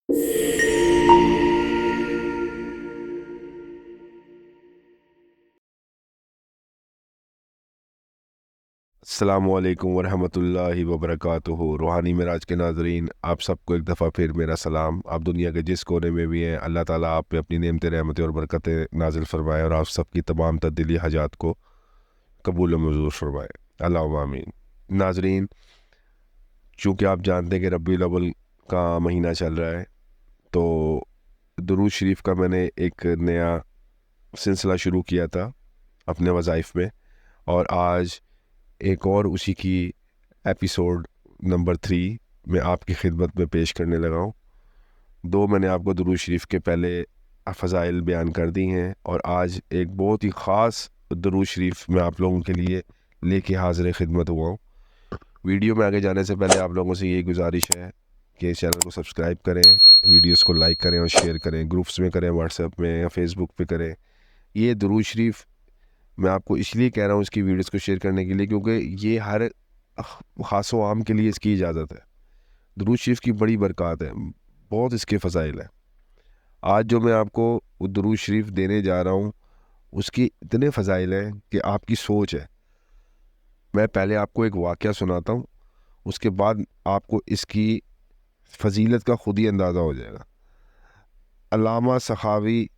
अस्सलामुअलैकुम वरहमतुल्लाहि वबरकातुहू। रूहानी मिराज के नाज़रीन, आप सबको एक दफ़ा फिर मेरा सलाम। आप दुनिया के जिस कोने में भी हैं, अल्लाह ताला आप पे अपनी नेमतें, रहमतें और बरकतें नाजिल फरमाए और आप सबकी तमाम तब्दीली हजात को कबूल व मंजूर फरमाए। अल्लाहुम्मा आमीन। नाज़रीन, चूँकि आप जानते हैं कि रबीउल अव्वल का महीना चल रहा है, तो दुरूद शरीफ का मैंने एक नया सिलसिला शुरू किया था अपने वज़ाइफ में, और आज एक और उसी की एपिसोड नंबर 3 मैं आपकी खिदमत में पेश करने लगा हूँ। 2 मैंने आपको दुरूद शरीफ के पहले फ़ज़ाइल बयान कर दी हैं, और आज एक बहुत ही ख़ास दुरूद शरीफ मैं आप लोगों के लिए लेके हाज़िर खिदमत हुआ हूँ। वीडियो में आगे जाने से पहले आप लोगों से ये गुजारिश है कि चैनल को सब्सक्राइब करें, वीडियोस को लाइक करें और शेयर करें, ग्रुप्स में करें, व्हाट्सएप में या फेसबुक पे करें। ये दुरूद शरीफ मैं आपको इसलिए कह रहा हूँ इसकी वीडियोस को शेयर करने के लिए, क्योंकि ये हर ख़ास व आम के लिए इसकी इजाज़त है। दुरूद शरीफ की बड़ी बरक़ात है, बहुत इसके फ़ज़ाइल हैं। आज जो मैं आपको दुरूद शरीफ देने जा रहा हूँ उसकी इतने फ़ज़ाइल हैं कि आपकी सोच है। मैं पहले आपको एक वाक़या सुनाता हूँ, उसके बाद आपको इसकी फ़जीलत का ख़ुद ही अंदाज़ा हो जाएगा। अल्लामा सखावी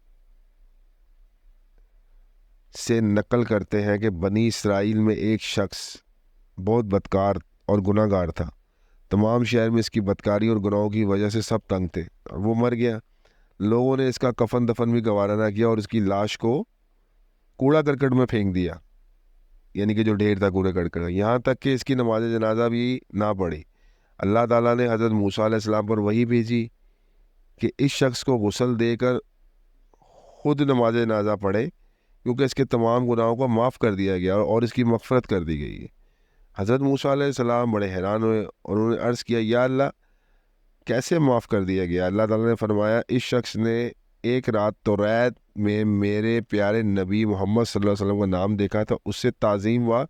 से नकल करते हैं कि बनी इसराइल में एक शख्स बहुत बदकार और गुनाहगार था। तमाम शहर में इसकी बदकारी और गुनाहों की वजह से सब तंग थे, और वो मर गया। लोगों ने इसका कफन दफन भी गवारा ना किया और इसकी लाश को कूड़ा करकट में फेंक दिया, यानी कि जो ढेर था कूड़े करकट, यहाँ तक कि इसकी नमाज जनाजा भी ना पढ़ी। अल्लाह ताला ने हज़रत मूसा अलैहिस्सलाम पर वही भेजी कि इस शख्स को गुस्ल देकर खुद नमाज जनाजा पढ़े, क्योंकि इसके तमाम गुनाहों को माफ़ कर दिया गया और इसकी मग़फ़िरत कर दी गई है। हज़रत मूसा अलैहिस्सलाम बड़े हैरान हुए और उन्होंने अर्ज़ किया, या अल्लाह, कैसे माफ़ कर दिया गया? अल्लाह ताला ने फरमाया, इस शख्स ने एक रात तौरात में मेरे प्यारे नबी मोहम्मद सल्लल्लाहु अलैहि वसल्लम का नाम देखा था, उससे ताज़ीम व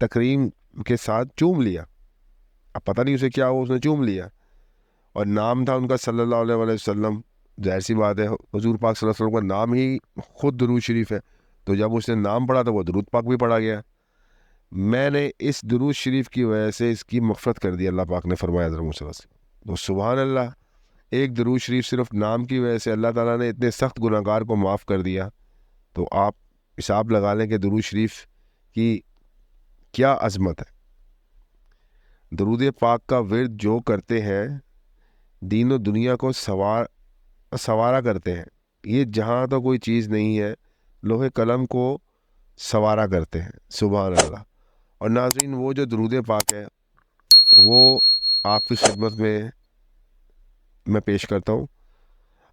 तकरीम के साथ चूम लिया। अब पता नहीं उसे क्या हुआ, उसने चूम लिया, और नाम था उनका सल्लल्लाहु अलैहि वसल्लम। जाहिर सी बात है, हुज़ूर पाक सल्लल्लाहु अलैहि वसल्लम का नाम ही खुद दुरूद शरीफ है, तो जब उसने नाम पढ़ा तो वो दुरूद पाक भी पढ़ा गया। मैंने इस दुरूद शरीफ की वजह से इसकी मग़फ़िरत कर दी, अल्लाह पाक ने फरमाया हज़रत मूसा अलैहि सल्लम। तो सुभान अल्लाह, एक दुरूद शरीफ सिर्फ नाम की वजह से अल्लाह ताला ने इतने सख्त गुनाहगार को माफ़ कर दिया। तो आप हिसाब लगा लें कि दुरूद शरीफ की क्या अज़मत है। दुरूद पाक का विर्द जो करते हैं, दीन और दुनिया को सवारा करते हैं। ये जहाँ तो कोई चीज़ नहीं है, लोहे कलम को सवारा करते हैं। सुभान अल्लाह। और नाज़रीन, वो जो दुरूद पाक है वो आपकी खिदमत में मैं पेश करता हूँ।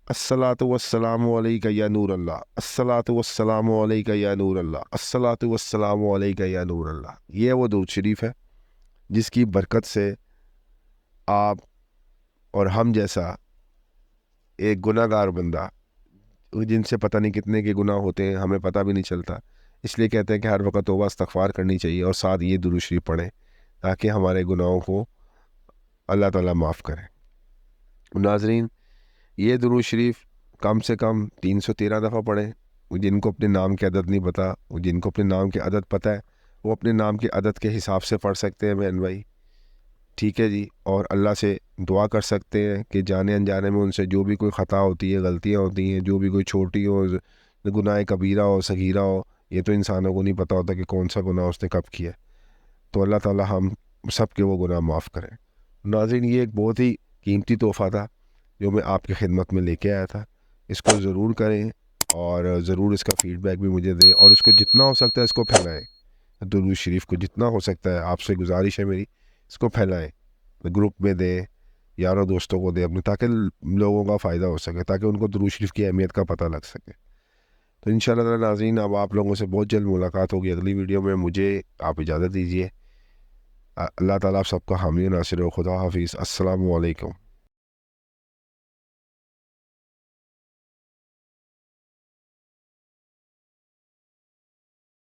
अस्सलातु वस्सलामु अलैका या नूर अल्लाह, अस्सलातु वस्सलामु अलैका या नूर अल्लाह, अस्सलातु वस्सलामु अलैका या नूर अल्लाह। ये वो दुरूद शरीफ है जिसकी बरकत से आप और हम जैसा एक गुनाहगार बंदा, जिनसे पता नहीं कितने के गुनाह होते हैं, हमें पता भी नहीं चलता, इसलिए कहते हैं कि हर वक्त तौबा इस्तग़फ़ार करनी चाहिए और साथ ये दुरूद शरीफ पढ़ें ताकि हमारे गुनाहों को अल्लाह ताला माफ़ करे। नाज़रीन, ये दुरूद शरीफ कम से कम 313 दफ़ा पढ़ें। जिनको अपने नाम की अदद नहीं पता, जिनको अपने नाम की अदद पता है, वो अपने नाम की अदद के हिसाब से पढ़ सकते हैं बहन भाई, ठीक है जी। और अल्लाह से दुआ कर सकते हैं कि जाने अनजाने में उनसे जो भी कोई ख़ता होती है, गलतियाँ होती हैं, जो भी कोई छोटी हो, गुनाह कबीरा हो, सगीरा हो, ये तो इंसानों को नहीं पता होता कि कौन सा गुनाह उसने कब किया। तो अल्लाह ताला हम सब के वो गुनाह माफ़ करें। नाज़रीन, ये एक बहुत ही कीमती तोहफ़ा था जो मैं आपकी खिदमत में लेके आया था। इसको ज़रूर करें और ज़रूर इसका फ़ीडबैक भी मुझे दें, और इसको जितना हो सकता है इसको फैलाएँ। दुरूद शरीफ को जितना हो सकता है, आपसे गुजारिश है मेरी, इसको फैलाएँ, ग्रुप में दें, यारों दोस्तों को दें अपने, ताकि लोगों का फ़ायदा हो सके, ताकि उनको दुरूद शरीफ की अहमियत का पता लग सके। तो इंशाअल्लाह ताला नाज़रीन, अब आप लोगों से बहुत जल्द मुलाकात होगी अगली वीडियो में। मुझे आप इजाज़त दीजिए। अल्लाह ताला आप सबका हामी नासिर व खुदा हाफिज़। अस्सलामु अलैकुम।